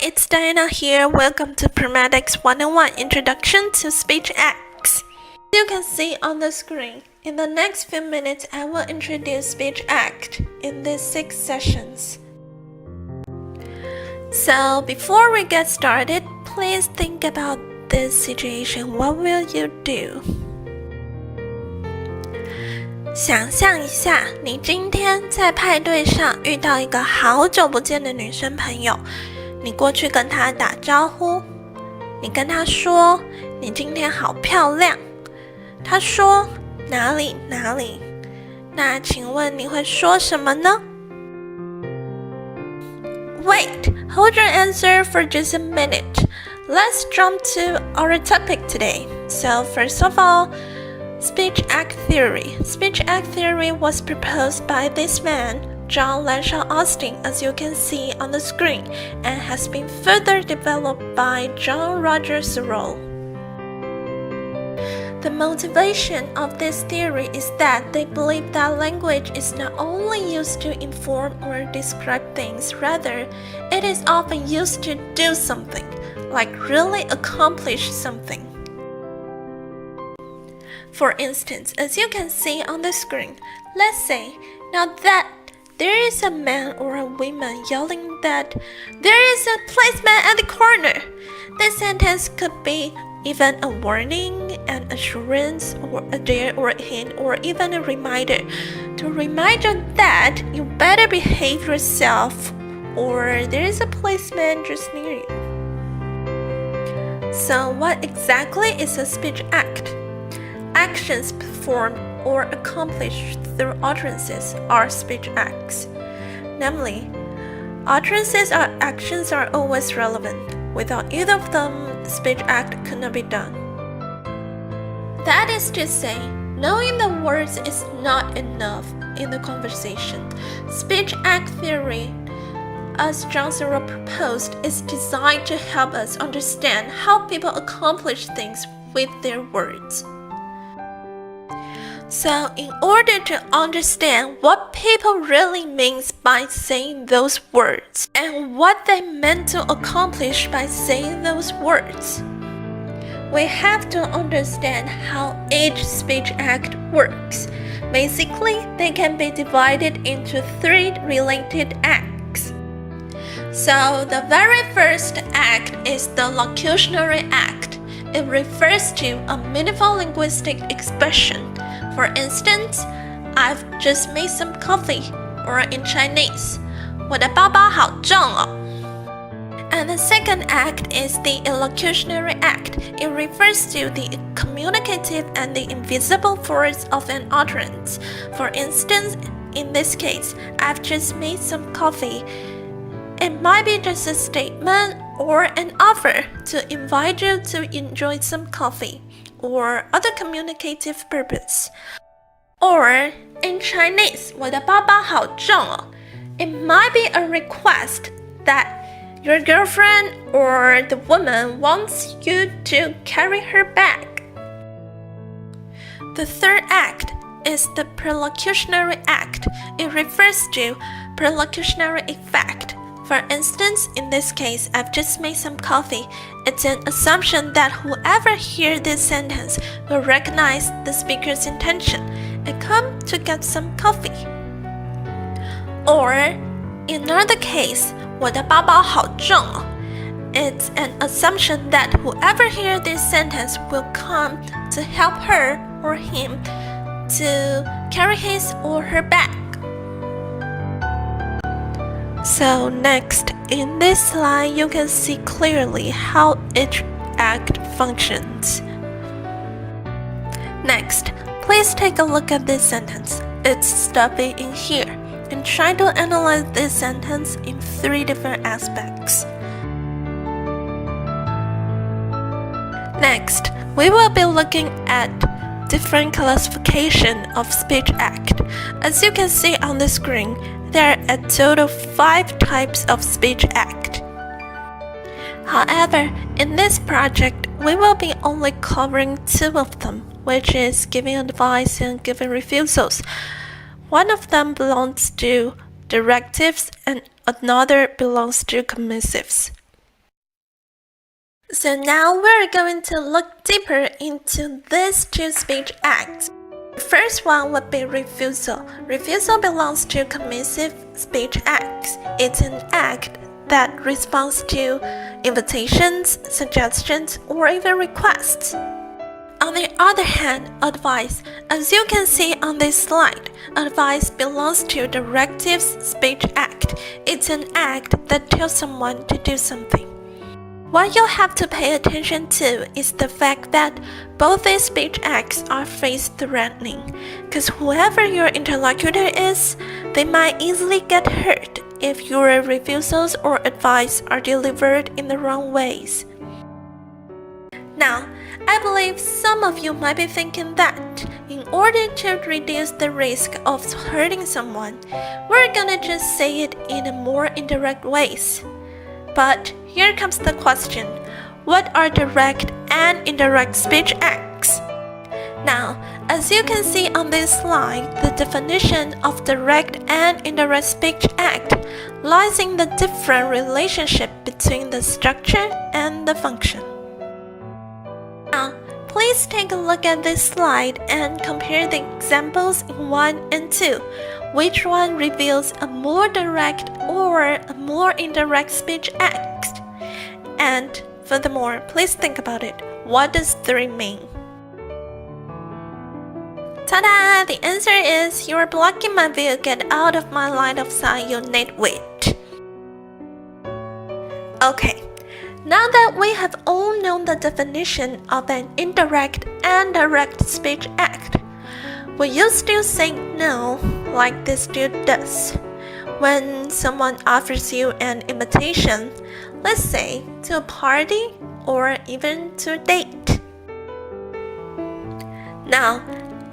it's Diana here. Welcome to Pragmatics 101 Introduction to Speech Acts. As you can see on the screen, in the next few minutes I will introduce speech act in these 6 sessions. So before we get started, please think about this situation. What will you do? 想象一下，你今天在派对上遇到一个好久不见的女生朋友，你过去跟她打招呼，你跟她说你今天好漂亮，她说哪里哪里，那请问你会说什么呢？ Wait, hold your answer for just a minute. Let's jump to our topic today. So first of all, Speech Act Theory. Speech Act Theory was proposed by this man, John Lanshaw Austin, as you can see on the screen, and has been further developed by John Roger Searle. The motivation of this theory is that they believe that language is not only used to inform or describe things, rather, it is often used to do something, like really accomplish something. For instance, as you can see on the screen, let's say now that there is a man or a woman yelling that there is a policeman at the corner. This sentence could be even a warning, an assurance, or a dare or a hint, or even a reminder to remind you that you better behave yourself or there is a policeman just near you. So what exactly is a speech act? Actions performed or accomplished through utterances are speech acts. Namely, utterances or actions are always relevant. Without either of them, the speech act could not be done. That is to say, knowing the words is not enough in the conversation. Speech act theory, as John Searle proposed, is designed to help us understand how people accomplish things with their words. So, in order to understand what people really means by saying those words and what they meant to accomplish by saying those words, we have to understand how each speech act works. Basically, they can be divided into 3 related acts. So, the very first act is the locutionary act. It refers to a meaningful linguistic expression. For instance, I've just made some coffee, or in Chinese, 我的包包好重哦. And the second act is the illocutionary act. It refers to the communicative and the invisible force of an utterance. For instance, in this case, I've just made some coffee. It might be just a statement or an offer to invite you to enjoy some coffee, or other communicative purpose. Or in Chinese, 我的包包好重哦. It might be a request that your girlfriend or the woman wants you to carry her bag. The third act is the perlocutionary act. It refers to perlocutionary effect. For instance, in this case, I've just made some coffee. It's an assumption that whoever hears this sentence will recognize the speaker's intention and come to get some coffee. Or, in another case, 我的包包好重哦. It's an assumption that whoever hears this sentence will come to help her or him to carry his or her bag. So next, in this slide, you can see clearly how each act functions. Next, please take a look at this sentence. It's stuffy in here, and try to analyze this sentence in 3 different aspects. Next, we will be looking at different classification of speech act. As you can see on the screen, there are a total of 5 types of speech act. However, in this project, we will be only covering 2 of them, which is giving advice and giving refusals. One of them belongs to directives and another belongs to commissives. So now we're going to look deeper into these two speech acts. The first one would be refusal. Refusal belongs to commissive speech acts. It's an act that responds to invitations, suggestions, or even requests. On the other hand, advice. As you can see on this slide, advice belongs to directives speech act. It's an act that tells someone to do something. What you have to pay attention to is the fact that both these speech acts are phrase-threatening, because whoever your interlocutor is, they might easily get hurt if your refusals or advice are delivered in the wrong ways. Now, I believe some of you might be thinking that in order to reduce the risk of hurting someone, we're gonna just say it in a more indirect ways. But here comes the question, what are direct and indirect speech acts? Now, as you can see on this slide, the definition of direct and indirect speech act lies in the different relationship between the structure and the function. Now, please take a look at this slide and compare the examples in 1 and 2. Which one reveals a more direct or a more indirect speech act? And furthermore, please think about it. What does 3 mean? Ta-da! The answer is you're blocking my view. Get out of my line of sight, you nitwit. Okay. Now that we have all known the definition of an indirect and direct speech act, will you still say no like this dude does when someone offers you an invitation, let's say to a party or even to a date? Now,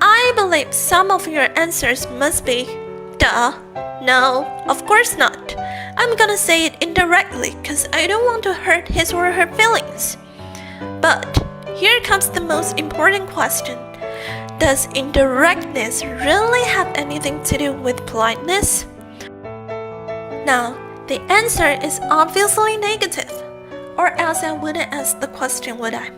I believe some of your answers must be, duh, no, of course not. I'm gonna say it indirectly because I don't want to hurt his or her feelings. But here comes the most important question. Does indirectness really have anything to do with politeness? Now, the answer is obviously negative, or else I wouldn't ask the question, would I?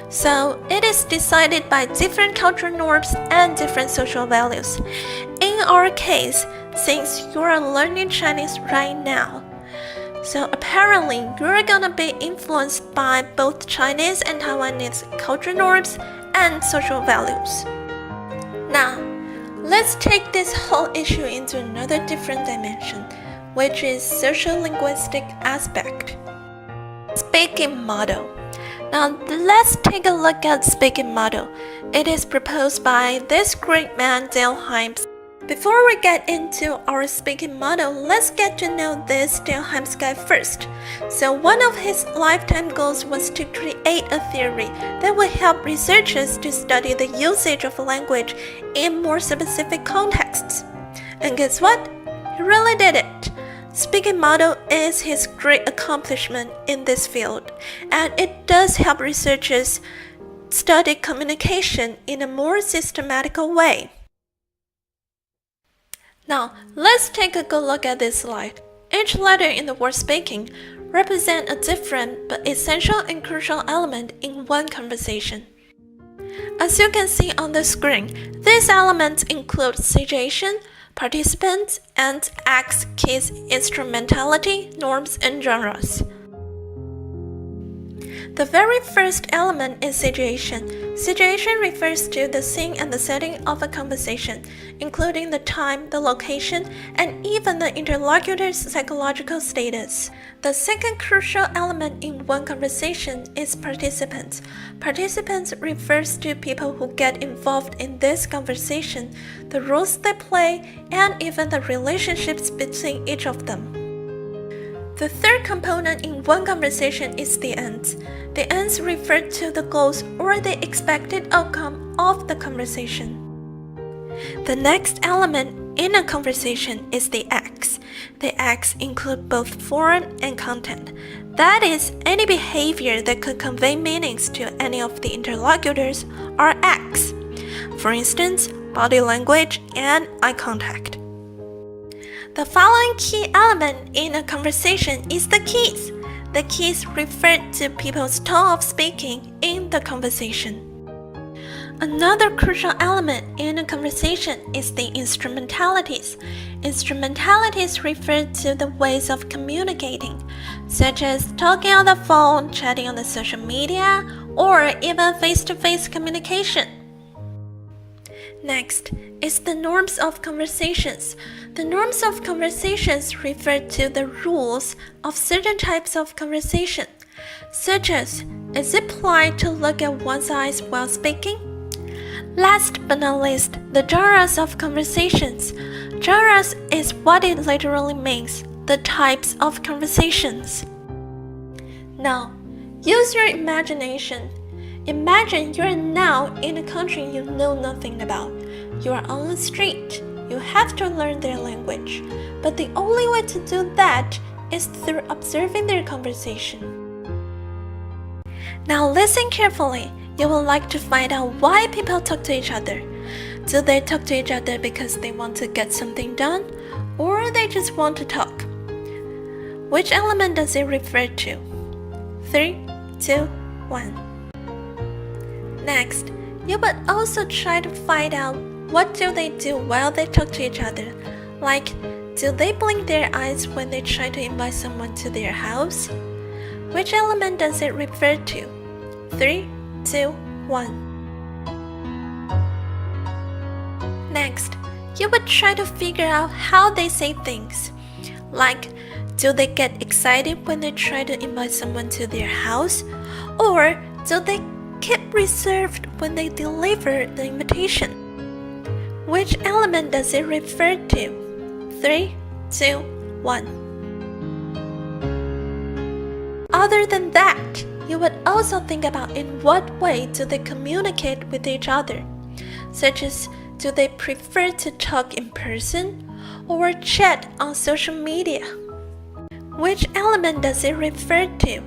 So, it is decided by different cultural norms and different social values. In our case, since you're learning Chinese right now, so apparently you're gonna be influenced by both Chinese and Taiwanese cultural norms and social values. Now, let's take this whole issue into another different dimension, which is social-linguistic aspect. Speaking model. Now, let's take a look at speaking model. It is proposed by this great man, Dale Hymes. Before we get into our speaking model, let's get to know this Dale Hymes guy first. So one of his lifetime goals was to create a theory that would help researchers to study the usage of language in more specific contexts. And guess what? He really did it. Speaking model is his great accomplishment in this field, and it does help researchers study communication in a more systematical way. Now, let's take a good look at this slide. Each letter in the word speaking represents a different but essential and crucial element in one conversation. As you can see on the screen, these elements include situation, participants, and acts, keys, instrumentality, norms, and genres. The very first element is situation. Situation refers to the scene and the setting of a conversation, including the time, the location, and even the interlocutor's psychological status. The second crucial element in one conversation is participants. Participants refers to people who get involved in this conversation, the roles they play, and even the relationships between each of them. The third component in one conversation is the ends. The ends refer to the goals or the expected outcome of the conversation. The next element in a conversation is the acts. The acts include both form and content. That is, any behavior that could convey meanings to any of the interlocutors are acts. For instance, body language and eye contact. The following key element in a conversation is the keys. the keys refer to people's tone of speaking in the conversation. Another crucial element in a conversation is the instrumentalities. Instrumentalities refer to the ways of communicating, such as talking on the phone, chatting on the social media, or even face-to-face communication. Next is the norms of conversations. The norms of conversations refer to the rules of certain types of conversation, such as, is it polite to look at one's eyes while speaking? Last but not least, the genres of conversations. Genres is what it literally means, the types of conversations. Now, use your imagination. Imagine you are now in a country you know nothing about. You are on a street. You have to learn their language. But the only way to do that is through observing their conversation. Now listen carefully. You will like to find out why people talk to each other. Do they talk to each other because they want to get something done, or they just want to talk? Which element does it refer to? 3, 2, 1. Next, you would also try to find out what do they do while they talk to each other. Like, do they blink their eyes when they try to invite someone to their house? Which element does it refer to? 3, 2, 1. Next, you would try to figure out how they say things. Like, do they get excited when they try to invite someone to their house? Or do they keep reserved when they deliver the invitation? Which element does it refer to? 3, 2, 1. Other than that, you would also think about in what way do they communicate with each other, such as do they prefer to talk in person or chat on social media? Which element does it refer to?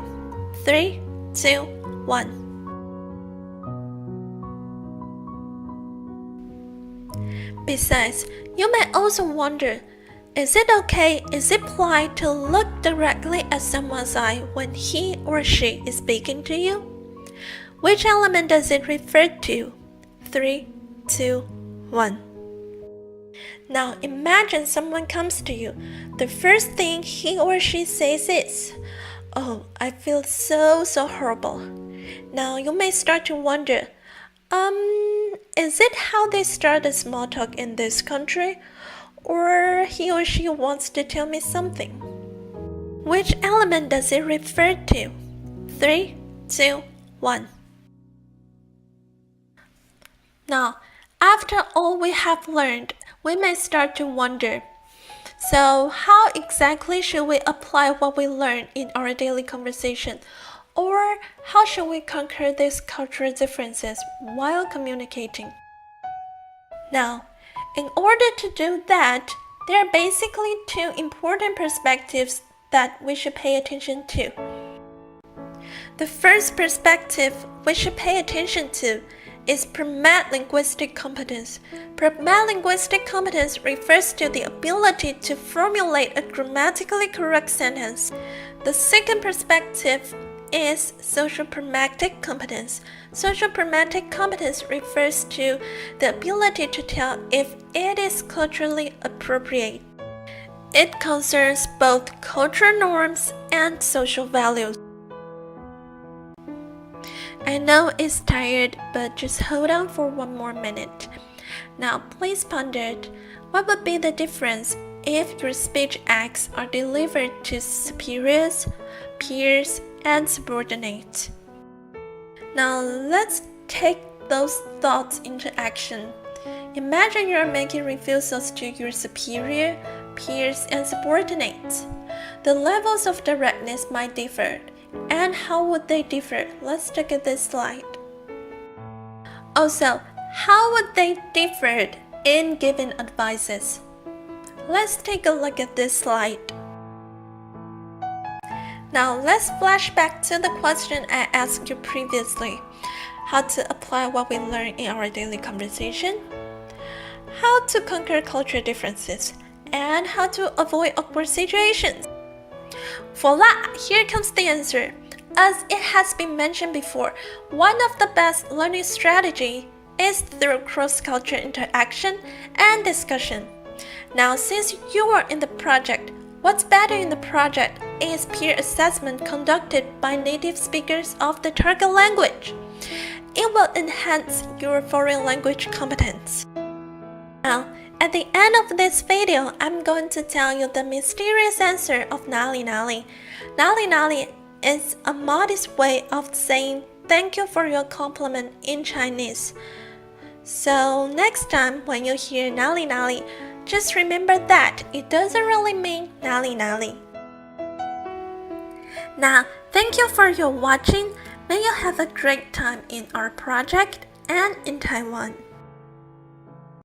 3, 2, 1. Besides, you may also wonder, is it polite to look directly at someone's eye when he or she is speaking to you? Which element does it refer to? 3, 2, 1. Now imagine someone comes to you. The first thing he or she says is, "Oh, I feel so horrible." Now you may start to wonder, is it how they start a small talk in this country? Or he or she wants to tell me something? Which element does it refer to? 3, 2, 1. Now, after all we have learned, we may start to wonder, so how exactly should we apply what we learned in our daily conversation? Or how should we conquer these cultural differences while communicating? Now, in order to do that, there are basically two important perspectives that we should pay attention to. The first perspective we should pay attention to is pragmatic linguistic competence. Pragmatic linguistic competence refers to the ability to formulate a grammatically correct sentence. The second perspective is social pragmatic competence. Social pragmatic competence refers to the ability to tell if it is culturally appropriate. It concerns both cultural norms and social values. I know it's tired, but just hold on for one more minute. Now please ponder, what would be the difference if your speech acts are delivered to superiors, peers, and subordinates? Now let's take those thoughts into action. Imagine you are making refusals to your superior, peers, and subordinates. The levels of directness might differ. And how would they differ? Let's look at this slide. Also, how would they differ in giving advices? Let's take a look at this slide. Now let's flash back to the question I asked you previously. How to apply what we learned in our daily conversation, how to conquer cultural differences, and how to avoid awkward situations. Voila! Here comes the answer. As it has been mentioned before, one of the best learning strategies is through cross-cultural interaction and discussion. Now, since you are in the project, what's better in the project is peer assessment conducted by native speakers of the target language. It will enhance your foreign language competence. Now, at the end of this video, I'm going to tell you the mysterious answer of nali nali. Nali nali is a modest way of saying thank you for your compliment in Chinese. So next time when you hear nali nali, just remember that it doesn't really mean nali nali. Now, thank you for your watching. May you have a great time in our project and in Taiwan.